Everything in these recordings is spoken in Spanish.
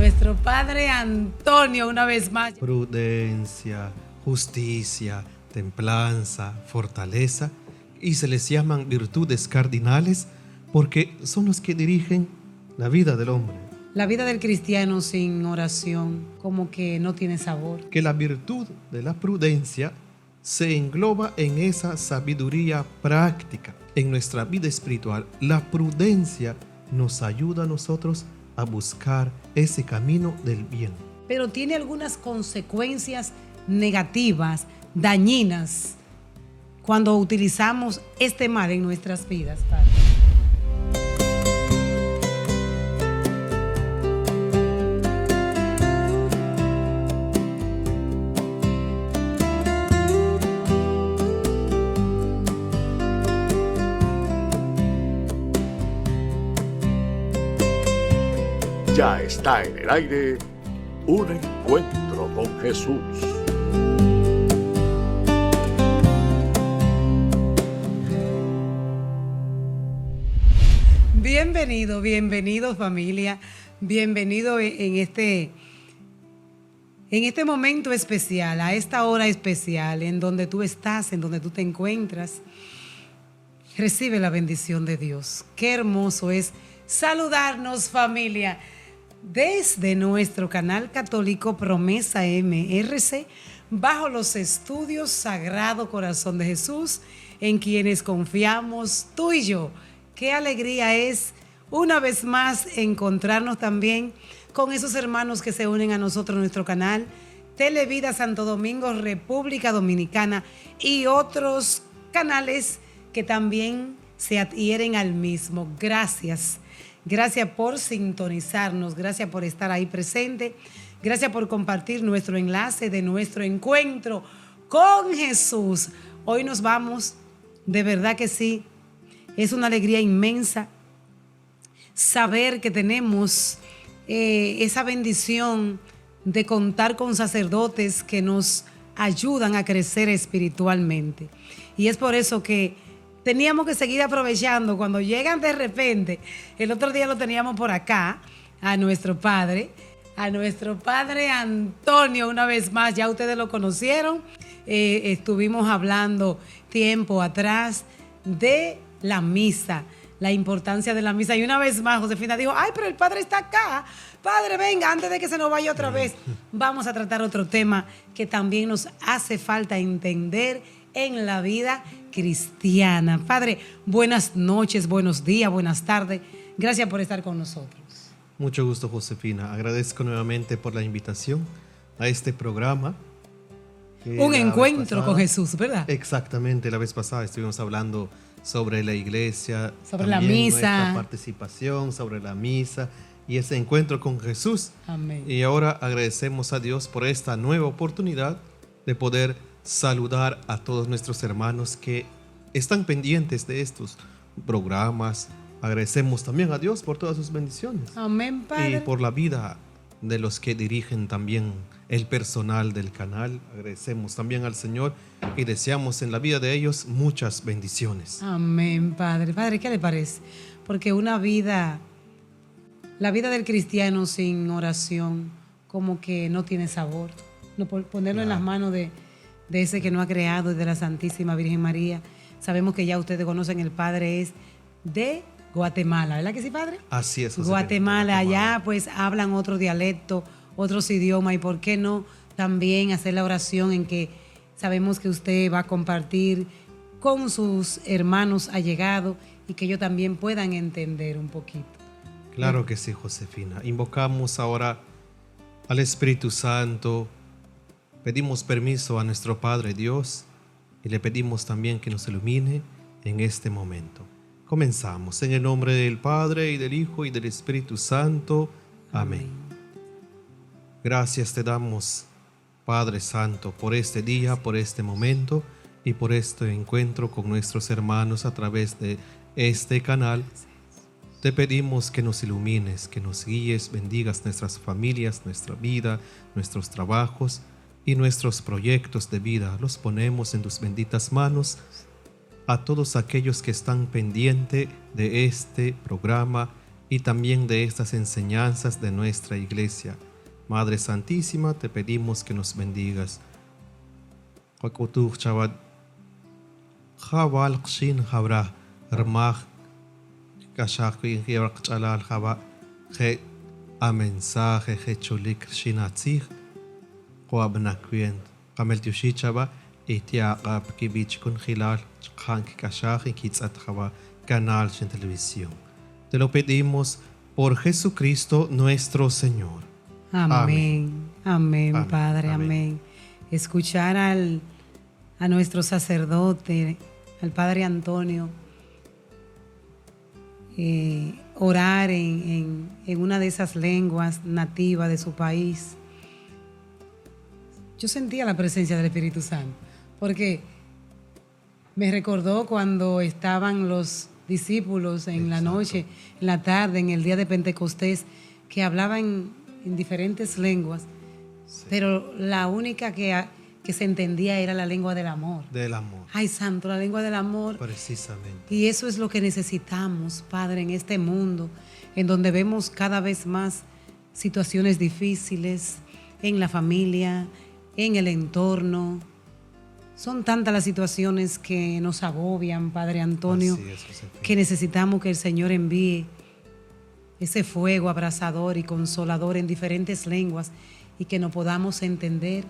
nuestro Padre Antonio una vez más. Prudencia, justicia, templanza, fortaleza, y se les llaman virtudes cardinales porque son los que dirigen la vida del hombre. La vida del cristiano sin oración como que no tiene sabor. Que la virtud de la prudencia se engloba en esa sabiduría práctica. En nuestra vida espiritual, la prudencia nos ayuda a nosotros a buscar ese camino del bien. Pero tiene algunas consecuencias negativas, dañinas, cuando utilizamos este mal en nuestras vidas, Padre. Ya está en el aire un encuentro con Jesús. Bienvenido familia, bienvenido en este momento especial, a esta hora especial, en donde tú estás, en donde tú te encuentras. Recibe la bendición de Dios. Qué hermoso es saludarnos, familia, desde nuestro canal católico Promesa MRC, bajo los estudios Sagrado Corazón de Jesús, en quienes confiamos tú y yo. Qué alegría es una vez más encontrarnos también con esos hermanos que se unen a nosotros en nuestro canal Televida Santo Domingo, República Dominicana, y otros canales que también se adhieren al mismo. Gracias por sintonizarnos, gracias por estar ahí presente, gracias por compartir nuestro enlace de nuestro encuentro con Jesús. Hoy nos vamos, de verdad que sí, es una alegría inmensa saber que tenemos esa bendición de contar con sacerdotes que nos ayudan a crecer espiritualmente. Y es por eso que teníamos que seguir aprovechando cuando llegan de repente. El otro día lo teníamos por acá, a nuestro padre Antonio una vez más. Ya ustedes lo conocieron. Estuvimos hablando tiempo atrás de la misa, la importancia de la misa. Y una vez más Josefina dijo, ay, pero el padre está acá. Padre, venga, antes de que se nos vaya otra vez, vamos a tratar otro tema que también nos hace falta entender en la vida cristiana. Padre, buenas noches, buenos días, buenas tardes. Gracias por estar con nosotros. Mucho gusto, Josefina. Agradezco nuevamente por la invitación a este programa. Un encuentro con Jesús, ¿verdad? Exactamente. La vez pasada estuvimos hablando sobre la iglesia, sobre la misa, nuestra participación, sobre la misa y ese encuentro con Jesús. Amén. Y ahora agradecemos a Dios por esta nueva oportunidad de poder saludar a todos nuestros hermanos que están pendientes de estos programas. Agradecemos también a Dios por todas sus bendiciones. Amén, Padre. Y por la vida de los que dirigen también el personal del canal. Agradecemos también al Señor y deseamos en la vida de ellos muchas bendiciones. Amén, Padre. Padre, ¿qué le parece? Porque la vida del cristiano sin oración como que no tiene sabor. No, ponerlo en las manos de ese que nos ha creado, de la Santísima Virgen María. Sabemos que ya ustedes conocen, el Padre es de Guatemala, ¿verdad que sí, Padre? Así es. Guatemala, allá pues hablan otro dialecto, otros idiomas, y por qué no también hacer la oración en que sabemos que usted va a compartir con sus hermanos allegados y que ellos también puedan entender un poquito. Claro que sí, Josefina. Invocamos ahora al Espíritu Santo. Pedimos permiso a nuestro Padre Dios y le pedimos también que nos ilumine en este momento. Comenzamos en el nombre del Padre y del Hijo y del Espíritu Santo. Amén. Gracias te damos, Padre Santo, por este día, por este momento y por este encuentro con nuestros hermanos a través de este canal. Te pedimos que nos ilumines, que nos guíes, bendigas nuestras familias, nuestra vida, nuestros trabajos y nuestros proyectos de vida. Los ponemos en tus benditas manos. A todos aquellos que están pendientes de este programa y también de estas enseñanzas de nuestra iglesia. Madre Santísima, te pedimos que nos bendigas. A mensaje hechulik shinatzig Coabnaquient Camel Tiushichaba Itiaqab Kibich con Hilal Hank Kashaj y Kitzatjaba Canal en televisión. Te lo pedimos por Jesucristo nuestro Señor. Amén. Amén, Amén. Padre, amén. Escuchar a nuestro sacerdote, al Padre Antonio, orar en una de esas lenguas nativas de su país. Yo sentía la presencia del Espíritu Santo, porque me recordó cuando estaban los discípulos en la noche, en la tarde, en el día de Pentecostés, que hablaban en diferentes lenguas, pero la única que se entendía era la lengua del amor. Del amor. Ay, santo, la lengua del amor. Precisamente. Y eso es lo que necesitamos, Padre, en este mundo, en donde vemos cada vez más situaciones difíciles en la familia, en el entorno. Son tantas las situaciones que nos agobian, Padre Antonio, Así es, Josefina. que necesitamos que el Señor envíe ese fuego abrasador y consolador en diferentes lenguas y que nos podamos entender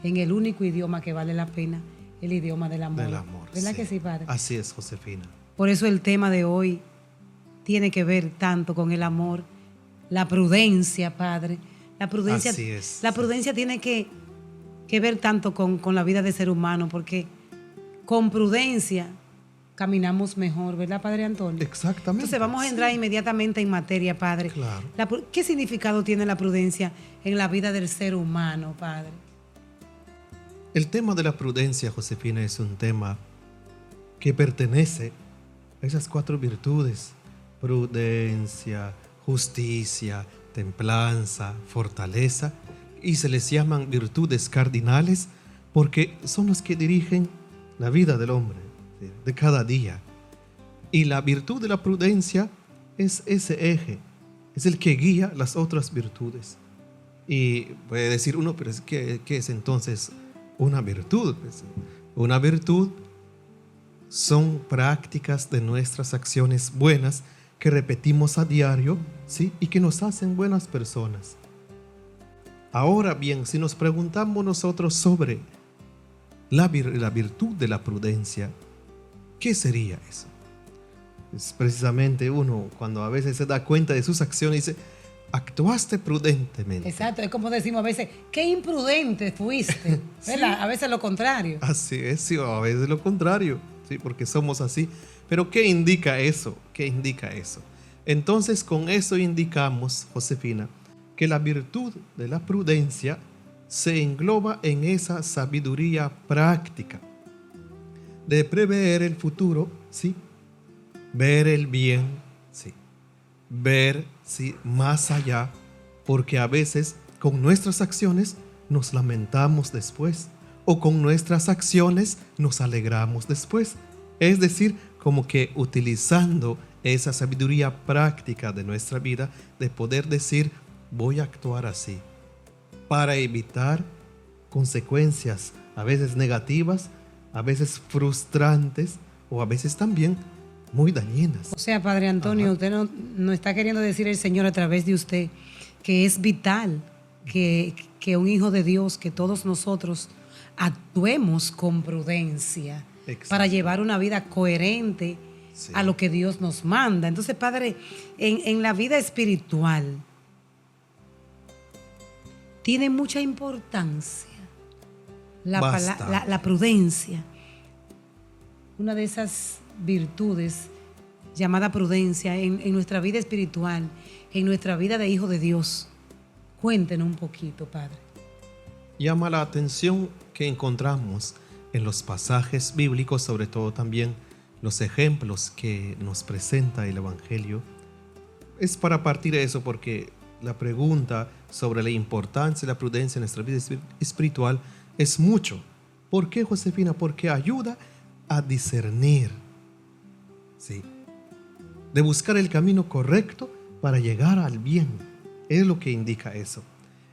en el único idioma que vale la pena, el idioma del amor. Del amor. ¿Verdad que sí, Padre? Así es, Josefina. Por eso el tema de hoy tiene que ver tanto con el amor, la prudencia, Padre. La prudencia, Así es. la prudencia tiene que ver tanto con la vida del ser humano, porque con prudencia caminamos mejor, ¿verdad, Padre Antonio? Exactamente. Entonces vamos a entrar inmediatamente en materia, Padre. Claro. ¿Qué significado tiene la prudencia en la vida del ser humano, Padre? El tema de la prudencia, Josefina, es un tema que pertenece a esas 4 virtudes: prudencia, justicia, templanza, fortaleza, y se les llaman virtudes cardinales porque son los que dirigen la vida del hombre de cada día. Y la virtud de la prudencia es ese eje, es el que guía las otras virtudes. Y puede decir uno, pero ¿qué es entonces una virtud? Pues, una virtud son prácticas de nuestras acciones buenas que repetimos a diario, ¿sí? Y que nos hacen buenas personas. Ahora bien, si nos preguntamos nosotros sobre la virtud de la prudencia, ¿qué sería eso? Es precisamente uno cuando a veces se da cuenta de sus acciones y dice: actuaste prudentemente. Exacto, es como decimos a veces, qué imprudente fuiste, ¿verdad? Sí. A veces lo contrario. Así es, sí, o a veces lo contrario, sí, porque somos así. Pero ¿qué indica eso? ¿Qué indica eso? Entonces, con eso indicamos, Josefina, que la virtud de la prudencia se engloba en esa sabiduría práctica de prever el futuro, ¿sí? Ver el bien, ¿sí? Ver, ¿sí?, más allá, porque a veces con nuestras acciones nos lamentamos después, o con nuestras acciones nos alegramos después. Es decir, como que utilizando esa sabiduría práctica de nuestra vida, de poder decir: voy a actuar así, para evitar consecuencias a veces negativas, a veces frustrantes, o a veces también muy dañinas. O sea, Padre Antonio, Ajá. usted no está queriendo decir el Señor a través de usted que es vital que un hijo de Dios, que todos nosotros actuemos con prudencia. Exacto. Para llevar una vida coherente, sí, a lo que Dios nos manda. Entonces, Padre, en la vida espiritual tiene mucha importancia la prudencia. Una de esas virtudes llamada prudencia en nuestra vida espiritual, en nuestra vida de hijo de Dios. Cuéntenos un poquito, Padre. Llama la atención que encontramos en los pasajes bíblicos, sobre todo también los ejemplos que nos presenta el Evangelio. Es para partir de eso, porque la pregunta sobre la importancia de la prudencia en nuestra vida espiritual es mucho. ¿Por qué, Josefina? Porque ayuda a discernir, ¿sí?, de buscar el camino correcto para llegar al bien. Es lo que indica eso.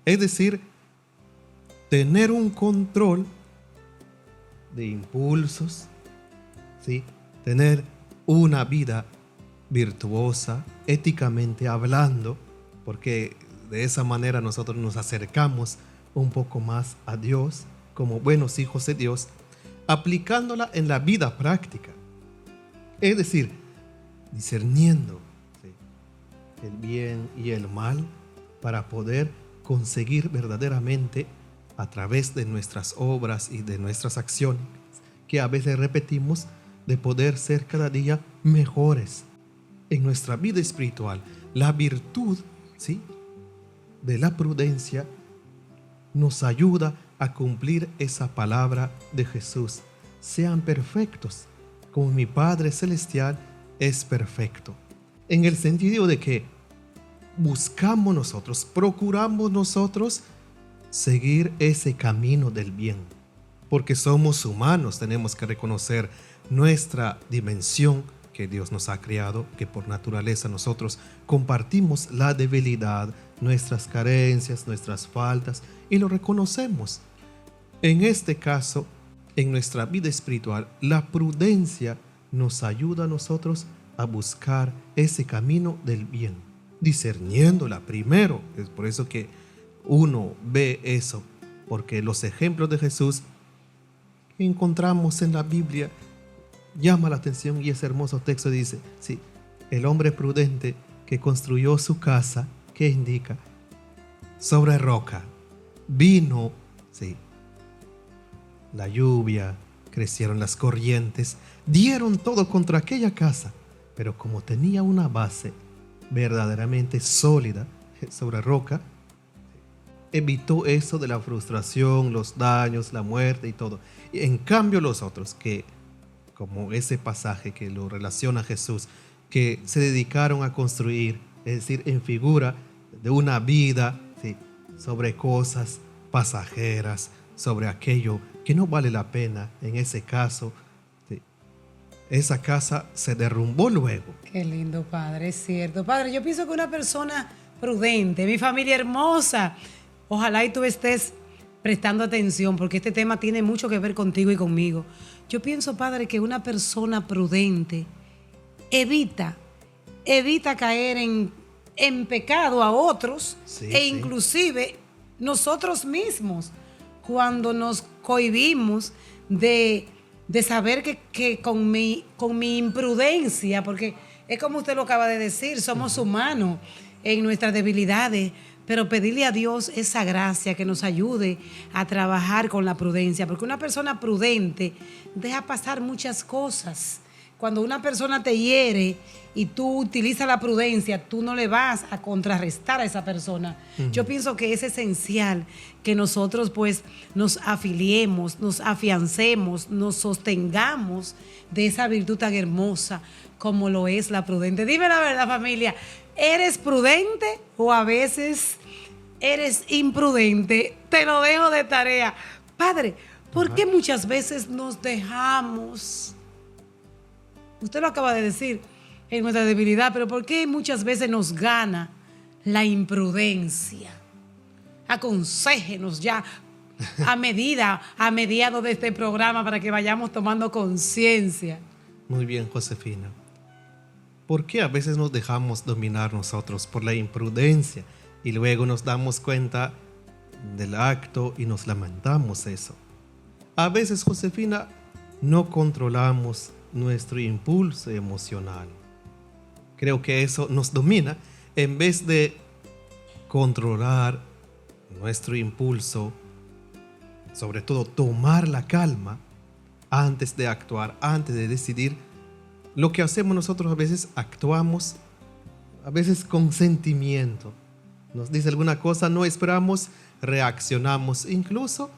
Es decir, tener un control de impulsos, ¿sí? Tener una vida virtuosa, éticamente hablando, porque de esa manera nosotros nos acercamos un poco más a Dios como buenos hijos de Dios, aplicándola en la vida práctica. Es decir, discerniendo, ¿sí?, el bien y el mal para poder conseguir verdaderamente a través de nuestras obras y de nuestras acciones, que a veces repetimos, de poder ser cada día mejores en nuestra vida espiritual. La virtud, ¿sí?, de la prudencia nos ayuda a cumplir esa palabra de Jesús. Sean perfectos, como mi Padre Celestial es perfecto. En el sentido de que buscamos nosotros, procuramos nosotros seguir ese camino del bien. Porque somos humanos, tenemos que reconocer nuestra dimensión que Dios nos ha creado, que por naturaleza nosotros compartimos la debilidad, nuestras carencias, nuestras faltas, y lo reconocemos. En este caso, en nuestra vida espiritual, la prudencia nos ayuda a nosotros a buscar ese camino del bien, discerniéndola primero. Es por eso que uno ve eso, porque los ejemplos de Jesús que encontramos en la Biblia llama la atención, y ese hermoso texto dice, sí, el hombre prudente que construyó su casa, ¿qué indica? Sobre roca. Vino, sí, la lluvia, crecieron las corrientes, dieron todo contra aquella casa, pero como tenía una base verdaderamente sólida sobre roca, evitó eso de la frustración, los daños, la muerte y todo. Y en cambio los otros, que como ese pasaje que lo relaciona a Jesús, que se dedicaron a construir, es decir, en figura de una vida, ¿sí?, sobre cosas pasajeras, sobre aquello que no vale la pena. En ese caso, ¿sí?, esa casa se derrumbó luego. Qué lindo, Padre, es cierto. Padre, yo pienso que una persona prudente, mi familia hermosa, ojalá y tú estés prestando atención, porque este tema tiene mucho que ver contigo y conmigo. Yo pienso, Padre, que una persona prudente evita caer en pecado a otros, Sí, e sí. inclusive nosotros mismos, cuando nos cohibimos de saber que con mi imprudencia, porque es como usted lo acaba de decir, somos humanos en nuestras debilidades, pero pedirle a Dios esa gracia que nos ayude a trabajar con la prudencia, porque una persona prudente deja pasar muchas cosas. Cuando una persona te hiere y tú utilizas la prudencia, tú no le vas a contrarrestar a esa persona. Yo pienso que es esencial que nosotros pues nos afiliemos, nos afiancemos, nos sostengamos de esa virtud tan hermosa como lo es la prudente. Dime la verdad, familia, ¿eres prudente o a veces eres imprudente? Te lo dejo de tarea. Padre, ¿por qué muchas veces nos dejamos? Usted lo acaba de decir, en nuestra debilidad, pero ¿por qué muchas veces nos gana la imprudencia? Aconséjenos ya a mediado de este programa para que vayamos tomando conciencia. Muy bien, Josefina. ¿Por qué a veces nos dejamos dominar nosotros por la imprudencia y luego nos damos cuenta del acto y nos lamentamos eso? A veces, Josefina, no controlamos nuestro impulso emocional. Creo que eso nos domina. En vez de controlar nuestro impulso, sobre todo tomar la calma antes de actuar, antes de decidir, lo que hacemos nosotros a veces actuamos, a veces con sentimiento. Nos dice alguna cosa, no esperamos, reaccionamos, incluso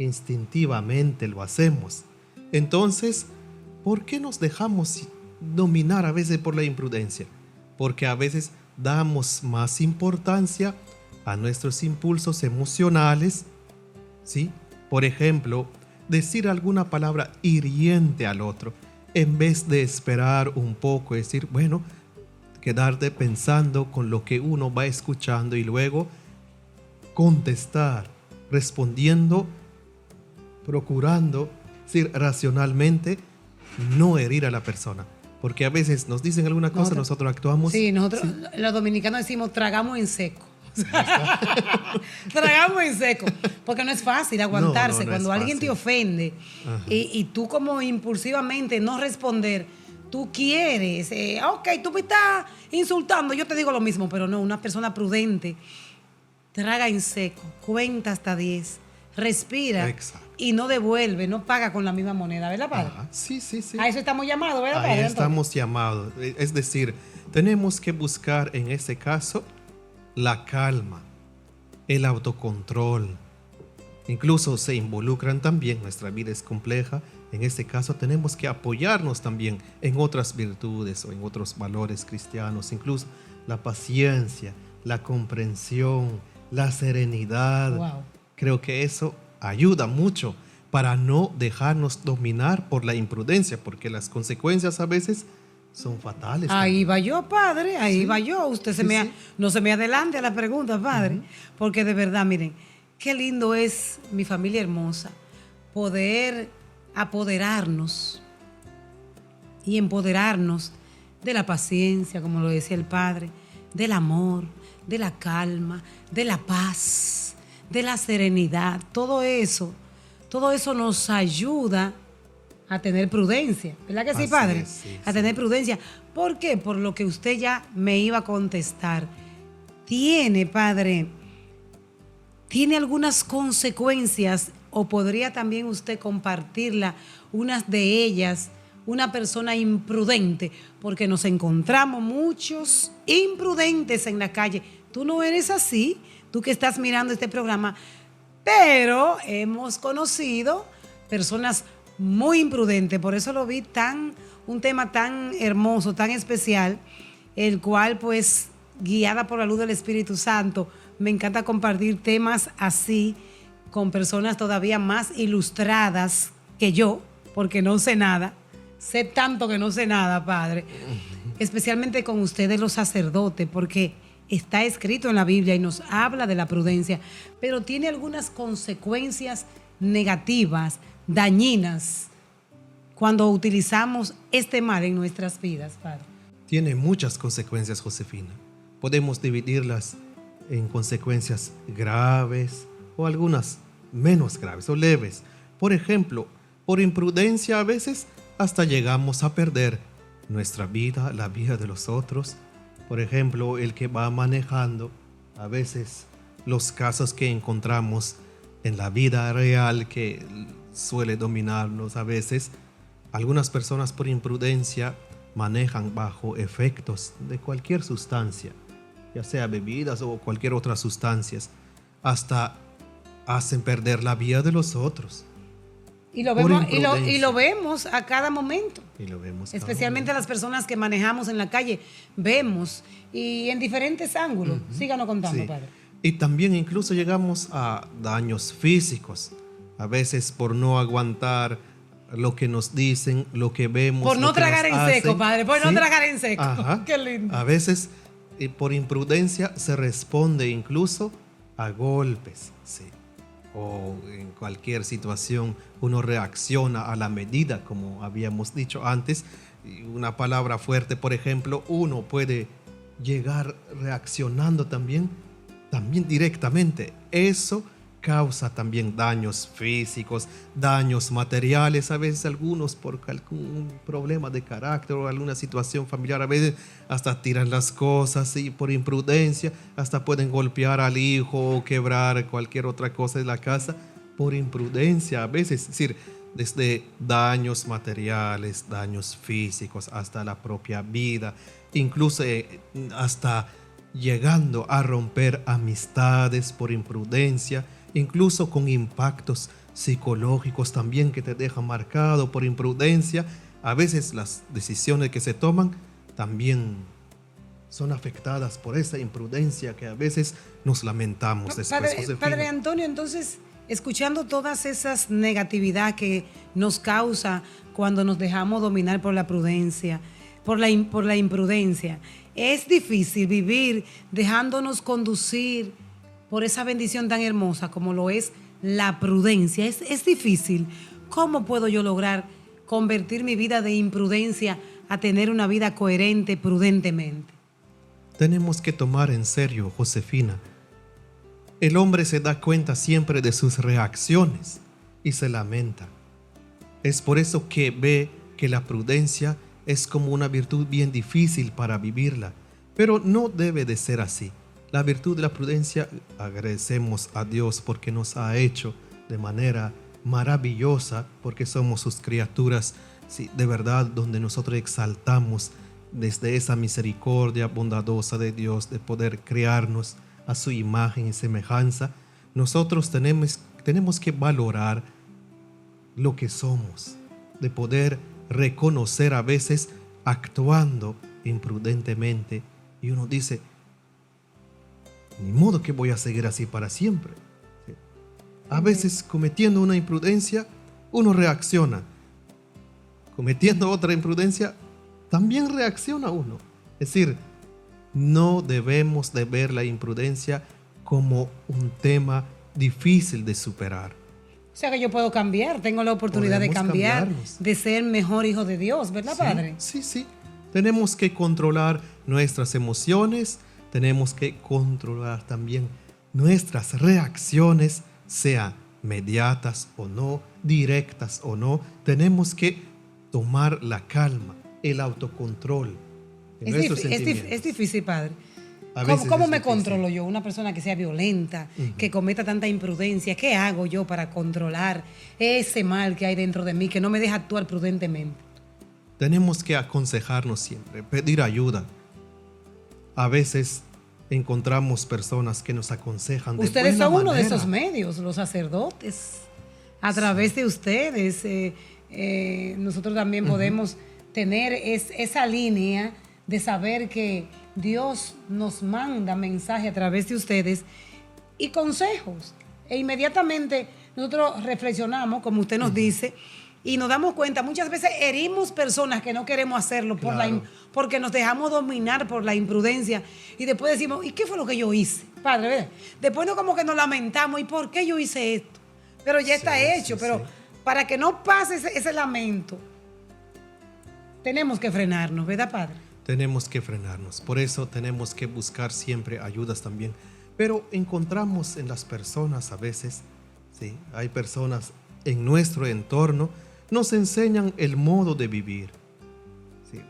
instintivamente lo hacemos. Entonces, ¿por qué nos dejamos dominar a veces por la imprudencia? Porque a veces damos más importancia a nuestros impulsos emocionales, ¿sí? Por ejemplo, decir alguna palabra hiriente al otro, en vez de esperar un poco y decir, bueno, quedarte pensando con lo que uno va escuchando y luego contestar, respondiendo, procurando, decir, racionalmente, no herir a la persona. Porque a veces nos dicen alguna cosa, nosotros actuamos. Sí, nosotros los dominicanos decimos tragamos en seco. Tragamos en seco. Porque no es fácil aguantarse. No cuando es alguien fácil. te ofende y tú como impulsivamente no responder, tú quieres, ok, tú me estás insultando, yo te digo lo mismo, pero no, una persona prudente traga en seco, cuenta hasta 10, respira. Exacto. Y no devuelve, no paga con la misma moneda, ¿verdad, padre? Ajá. Sí. A eso estamos llamados, ¿verdad, Ahí padre? estamos llamados. Es decir, tenemos que buscar en ese caso la calma, el autocontrol. Incluso se involucran también, nuestra vida es compleja. En este caso tenemos que apoyarnos también en otras virtudes o en otros valores cristianos, incluso la paciencia, la comprensión, la serenidad. Wow. Creo que eso ayuda mucho para no dejarnos dominar por la imprudencia, porque las consecuencias a veces son fatales. Ahí va yo, padre, ahí va yo. Usted Sí. no se me adelante a la pregunta, padre, porque de verdad, miren, qué lindo es mi familia hermosa, poder apoderarnos y empoderarnos de la paciencia, como lo decía el padre, del amor, de la calma, de la paz, de la serenidad. Todo eso nos ayuda a tener prudencia, ¿verdad que sí, Así padre? es, sí, a tener prudencia. ¿Por qué? Por lo que usted ya me iba a contestar. Padre, tiene algunas consecuencias, o podría también usted compartirla, unas de ellas, una persona imprudente, porque nos encontramos muchos imprudentes en la calle. Tú no eres así, tú que estás mirando este programa, pero hemos conocido personas muy imprudentes, por eso lo vi un tema tan hermoso, tan especial, el cual pues guiada por la luz del Espíritu Santo, me encanta compartir temas así con personas todavía más ilustradas que yo, porque no sé nada, sé tanto que no sé nada, padre, especialmente con ustedes los sacerdotes, porque está escrito en la Biblia y nos habla de la prudencia, pero tiene algunas consecuencias negativas, dañinas, cuando utilizamos este mal en nuestras vidas, padre. Tiene muchas consecuencias, Josefina. Podemos dividirlas en consecuencias graves o algunas menos graves o leves. Por ejemplo, por imprudencia a veces hasta llegamos a perder nuestra vida, la vida de los otros. Por ejemplo, el que va manejando, a veces los casos que encontramos en la vida real que suele dominarnos a veces, algunas personas por imprudencia manejan bajo efectos de cualquier sustancia, ya sea bebidas o cualquier otra sustancias, hasta hacen perder la vida de los otros. Y lo Por vemos, imprudencia. y lo vemos a cada momento. Y lo vemos Especialmente las personas que manejamos en la calle, vemos y en diferentes ángulos. Síganos contando, Sí. padre. Y también incluso llegamos a daños físicos, a veces por no aguantar lo que nos dicen, lo que vemos. Por no lo que tragar nos en seco, hacen. padre, por no Sí. tragar en seco. Ajá. Qué lindo. A veces por imprudencia se responde incluso a golpes, sí. O en cualquier situación uno reacciona a la medida, como habíamos dicho antes. Y una palabra fuerte, por ejemplo, uno puede llegar reaccionando también directamente. Eso causa también daños físicos, daños materiales, a veces algunos por algún problema de carácter o alguna situación familiar, a veces hasta tiran las cosas y por imprudencia hasta pueden golpear al hijo o quebrar cualquier otra cosa de la casa por imprudencia, a veces, es decir, desde daños materiales, daños físicos hasta la propia vida, incluso hasta llegando a romper amistades por imprudencia, incluso con impactos psicológicos también que te dejan marcado por imprudencia. A veces las decisiones que se toman también son afectadas por esa imprudencia que a veces nos lamentamos después. Padre Antonio, entonces, escuchando todas esas negatividad que nos causa cuando nos dejamos dominar por la prudencia, por la imprudencia, Es difícil vivir dejándonos conducir por esa bendición tan hermosa como lo es la prudencia. Es difícil. ¿Cómo puedo yo lograr convertir mi vida de imprudencia a tener una vida coherente prudentemente? Tenemos que tomar en serio, Josefina. El hombre se da cuenta siempre de sus reacciones y se lamenta. Es por eso que ve que la prudencia es como una virtud bien difícil para vivirla, pero no debe de ser así. La virtud de la prudencia, agradecemos a Dios porque nos ha hecho de manera maravillosa, porque somos sus criaturas, sí, de verdad, donde nosotros exaltamos desde esa misericordia bondadosa de Dios de poder crearnos a su imagen y semejanza. Nosotros tenemos que valorar lo que somos, de poder reconocer a veces actuando imprudentemente, y uno dice, ni modo que voy a seguir así para siempre. A veces cometiendo una imprudencia, uno reacciona. Cometiendo otra imprudencia, también reacciona uno. Es decir, no debemos de ver la imprudencia como un tema difícil de superar. O sea que yo puedo cambiar, tengo la oportunidad de cambiar, cambiarnos, de ser mejor hijo de Dios, ¿verdad, sí, Padre? Sí. Tenemos que controlar nuestras emociones, tenemos que controlar también nuestras reacciones, sea mediatas o no, directas o no. Tenemos que tomar la calma, el autocontrol de nuestros sentimientos. Es difícil, Padre. A veces ¿Cómo es me difícil. controlo yo? Una persona que sea violenta, que cometa tanta imprudencia. ¿Qué hago yo para controlar ese mal que hay dentro de mí, que no me deja actuar prudentemente? Tenemos que aconsejarnos siempre, pedir ayuda. A veces encontramos personas que nos aconsejan de Ustedes buena son uno de manera. esos medios, los sacerdotes. A través de ustedes, nosotros también podemos tener esa línea de saber que Dios nos manda mensaje a través de ustedes y consejos. E inmediatamente nosotros reflexionamos, como usted nos dice, y nos damos cuenta, muchas veces herimos personas que no queremos hacerlo Claro. porque nos dejamos dominar por la imprudencia. Y después decimos, ¿y qué fue lo que yo hice? Padre, ¿verdad? Después no como que nos lamentamos, ¿y por qué yo hice esto? Pero ya está hecho, pero sí. para que no pase ese lamento, tenemos que frenarnos, ¿verdad, Padre? Tenemos que frenarnos. Por eso tenemos que buscar siempre ayudas también. Pero encontramos en las personas a veces, sí, hay personas en nuestro entorno, nos enseñan el modo de vivir. Sí,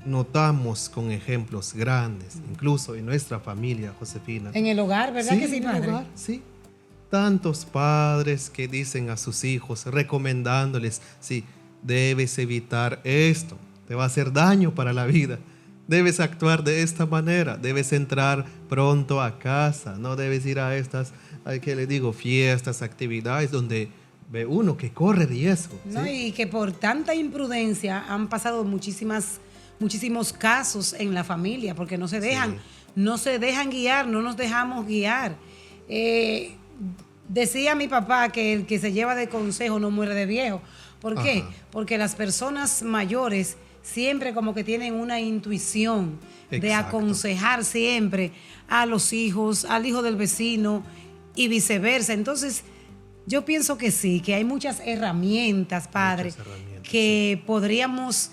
notamos con ejemplos grandes, incluso en nuestra familia, Josefina. En el hogar, ¿verdad que sí, en el Padre? hogar, sí. Tantos padres que dicen a sus hijos, recomendándoles, sí, debes evitar esto, te va a hacer daño para la vida. Debes actuar de esta manera, debes entrar pronto a casa, no debes ir a estas, ¿qué le digo?, fiestas, actividades donde ve uno que corre riesgo. No, ¿sí? y que por tanta imprudencia han pasado muchísimos casos en la familia, porque no se dejan guiar, no nos dejamos guiar. Decía mi papá que el que se lleva de consejo no muere de viejo. ¿Por qué? Ajá. Porque las personas mayores siempre como que tienen una intuición de Exacto. aconsejar siempre a los hijos, al hijo del vecino y viceversa. Entonces, yo pienso que sí, que hay muchas herramientas, Padre, Muchas herramientas, que podríamos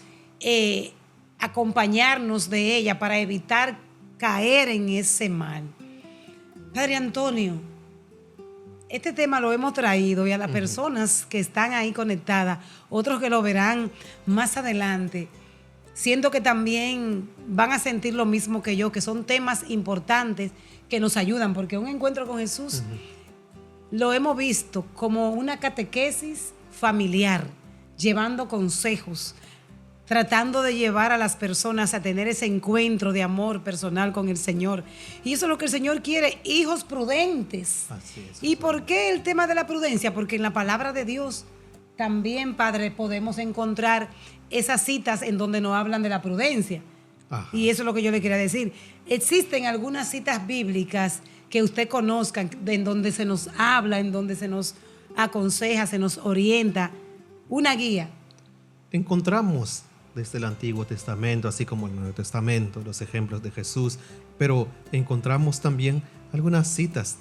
acompañarnos de ella para evitar caer en ese mal. Padre Antonio, este tema lo hemos traído y a las personas que están ahí conectadas, otros que lo verán más adelante, siento que también van a sentir lo mismo que yo, que son temas importantes que nos ayudan, porque un encuentro con Jesús lo hemos visto como una catequesis familiar, llevando consejos, tratando de llevar a las personas a tener ese encuentro de amor personal con el Señor. Y eso es lo que el Señor quiere, hijos prudentes. Así es. ¿Y por qué el tema de la prudencia? Porque en la palabra de Dios también, Padre, podemos encontrar esas citas en donde nos hablan de la prudencia. Ajá. Y eso es lo que yo le quería decir. Existen algunas citas bíblicas que usted conozca, en donde se nos habla, en donde se nos aconseja, se nos orienta, una guía. Encontramos desde el Antiguo Testamento, así como el Nuevo Testamento, los ejemplos de Jesús, pero encontramos también algunas citas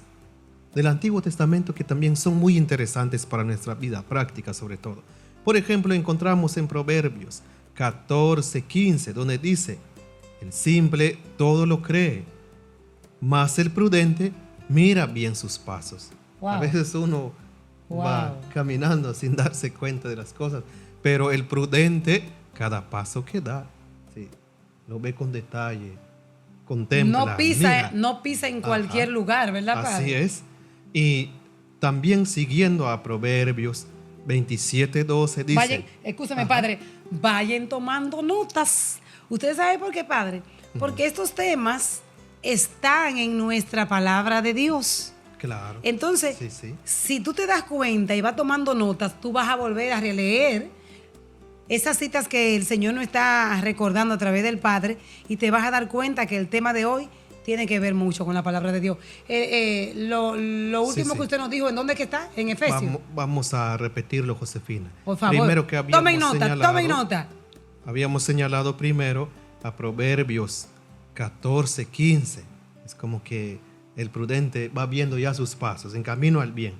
del Antiguo Testamento que también son muy interesantes para nuestra vida práctica sobre todo. Por ejemplo, encontramos en Proverbios 14:15, donde dice: el simple todo lo cree, mas el prudente mira bien sus pasos. Wow. A veces uno va caminando sin darse cuenta de las cosas, pero el prudente, cada paso que da, sí, lo ve con detalle, contempla. No pisa en cualquier lugar, ¿verdad, padre? Así es. Y también siguiendo a Proverbios 27:12 dice... Vayan, escúchame, padre, vayan tomando notas. ¿Ustedes saben por qué, padre? Porque estos temas están en nuestra palabra de Dios. Claro. Entonces, sí. si tú te das cuenta y vas tomando notas, tú vas a volver a releer esas citas que el Señor nos está recordando a través del Padre y te vas a dar cuenta que el tema de hoy tiene que ver mucho con la palabra de Dios. Lo último que usted nos dijo, ¿en dónde es que está? En Efesios. Vamos a repetirlo, Josefina. Por favor. Primero que tomen nota. Habíamos señalado primero a Proverbios 14:15. Es como que el prudente va viendo ya sus pasos en camino al bien.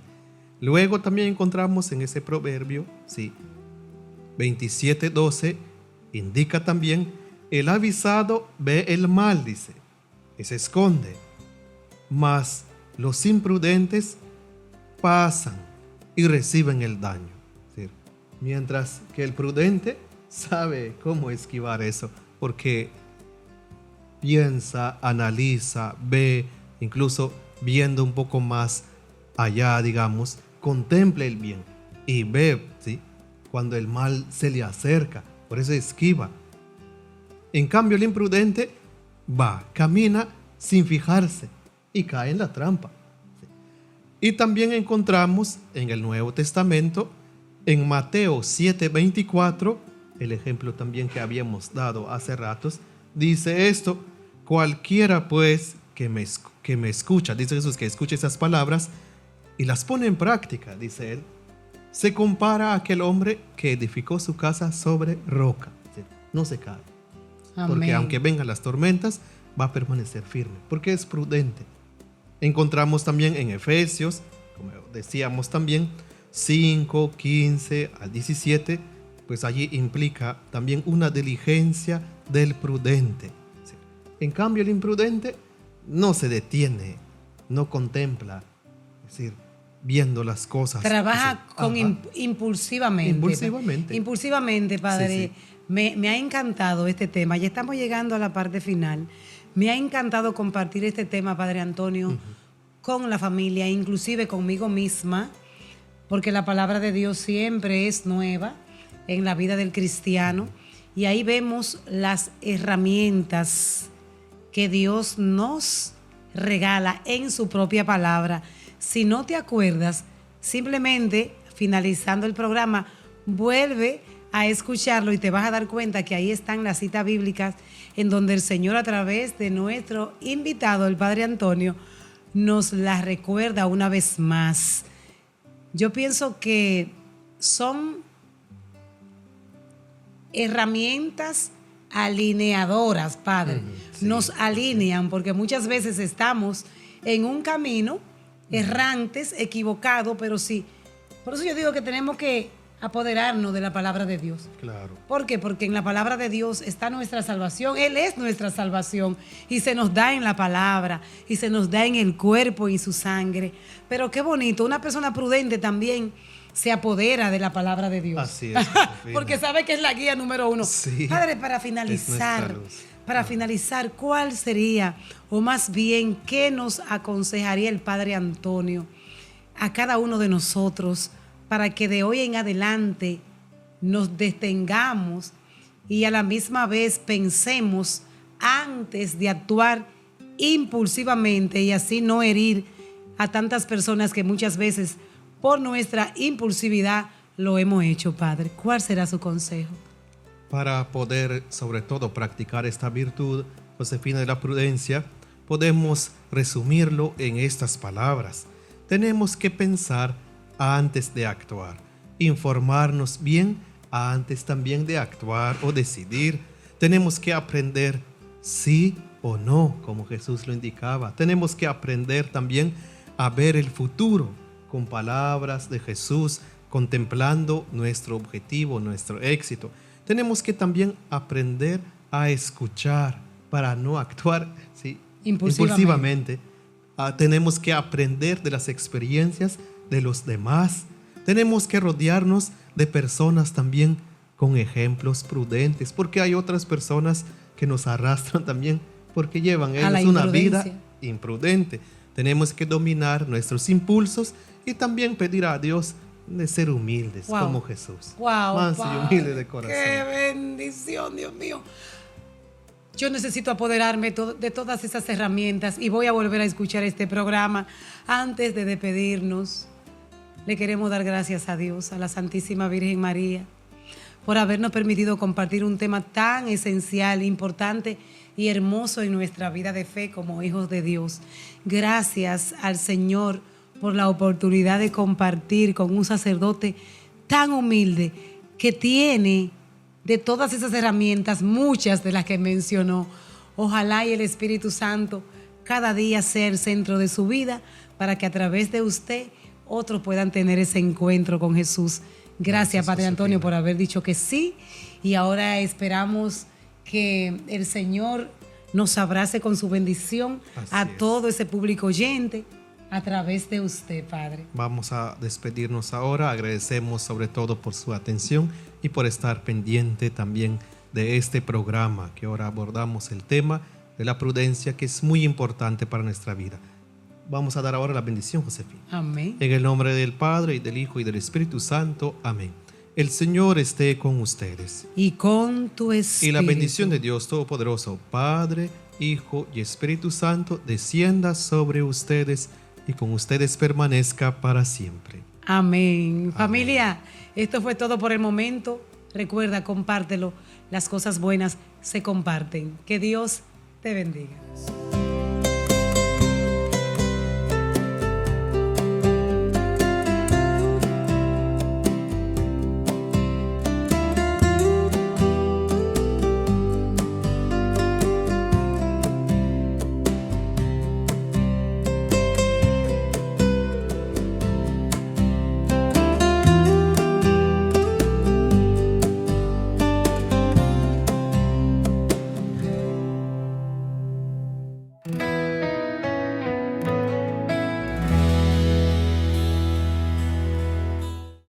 Luego también encontramos en ese proverbio, 27:12, indica también: el avisado ve el mal, dice, y se esconde, mas los imprudentes pasan y reciben el daño. ¿Sí? Mientras que el prudente sabe cómo esquivar eso, porque piensa, analiza, ve, incluso viendo un poco más allá, digamos, contempla el bien y ve, ¿sí?, cuando el mal se le acerca, por eso esquiva. En cambio, el imprudente camina sin fijarse y cae en la trampa. ¿Sí? Y también encontramos en el Nuevo Testamento, en Mateo 7:24, el ejemplo también que habíamos dado hace ratos, dice esto: cualquiera pues que me escucha, dice Jesús, que escuche esas palabras y las pone en práctica, dice él, se compara a aquel hombre que edificó su casa sobre roca. ¿Sí? No se cae. Amén. Porque aunque vengan las tormentas, va a permanecer firme, porque es prudente. Encontramos también en Efesios, como decíamos también, 5:15 al 17, pues allí implica también una diligencia del prudente. ¿Sí? En cambio, el imprudente no se detiene, no contempla, es decir, viendo las cosas. Trabaja impulsivamente. Impulsivamente, padre. Sí. Me ha encantado este tema. Ya estamos llegando a la parte final. Me ha encantado compartir este tema, padre Antonio, con la familia, inclusive conmigo misma, porque la palabra de Dios siempre es nueva en la vida del cristiano. Y ahí vemos las herramientas que Dios nos regala en su propia palabra. Si no te acuerdas, simplemente finalizando el programa, vuelve a escucharlo y te vas a dar cuenta que ahí están las citas bíblicas en donde el Señor, a través de nuestro invitado, el Padre Antonio, nos las recuerda una vez más. Yo pienso que son herramientas alineadoras, Padre. Sí, nos alinean, porque muchas veces estamos en un camino errantes, equivocados, pero sí. Por eso yo digo que tenemos que apoderarnos de la palabra de Dios. Claro. ¿Por qué? Porque en la palabra de Dios está nuestra salvación. Él es nuestra salvación y se nos da en la palabra y se nos da en el cuerpo y su sangre. Pero qué bonito, una persona prudente también se apodera de la palabra de Dios. Así es. Porque sabe que es la guía número 1. Sí, Padre, para finalizar, ¿cuál sería, o más bien, qué nos aconsejaría el Padre Antonio a cada uno de nosotros para que de hoy en adelante nos detengamos y a la misma vez pensemos antes de actuar impulsivamente y así no herir a tantas personas que muchas veces por nuestra impulsividad lo hemos hecho, Padre? ¿Cuál será su consejo? Para poder, sobre todo, practicar esta virtud, Josefina, de la prudencia, podemos resumirlo en estas palabras. Tenemos que pensar antes de actuar, informarnos bien antes también de actuar o decidir. Tenemos que aprender sí o no, como Jesús lo indicaba. Tenemos que aprender también a ver el futuro con palabras de Jesús, contemplando nuestro objetivo, nuestro éxito. Tenemos que también aprender a escuchar para no actuar, ¿sí?, impulsivamente. Tenemos que aprender de las experiencias de los demás. Tenemos que rodearnos de personas también con ejemplos prudentes, porque hay otras personas que nos arrastran también porque llevan ellos una vida imprudente. Tenemos que dominar nuestros impulsos y también pedir a Dios de ser humildes, como Jesús. Manso y humilde de corazón. ¡Qué bendición, Dios mío! Yo necesito apoderarme de todas esas herramientas y voy a volver a escuchar este programa. Antes de despedirnos, le queremos dar gracias a Dios, a la Santísima Virgen María, por habernos permitido compartir un tema tan esencial, importante y hermoso en nuestra vida de fe como hijos de Dios. Gracias al Señor por la oportunidad de compartir con un sacerdote tan humilde que tiene de todas esas herramientas, muchas de las que mencionó. Ojalá y el Espíritu Santo cada día sea el centro de su vida para que a través de usted otros puedan tener ese encuentro con Jesús. Gracias, Padre Antonio, por haber dicho que sí. Y ahora esperamos que el Señor nos abrace con su bendición a todo ese público oyente a través de usted, Padre. Vamos a despedirnos ahora. Agradecemos sobre todo por su atención y por estar pendiente también de este programa que ahora abordamos el tema de la prudencia, que es muy importante para nuestra vida. Vamos a dar ahora la bendición, Josefina. Amén. En el nombre del Padre, y del Hijo, y del Espíritu Santo. Amén. El Señor esté con ustedes. Y con tu espíritu. Y la bendición de Dios Todopoderoso, Padre, Hijo y Espíritu Santo, descienda sobre ustedes y con ustedes permanezca para siempre. Amén. Familia, esto fue todo por el momento. Recuerda, compártelo. Las cosas buenas se comparten. Que Dios te bendiga.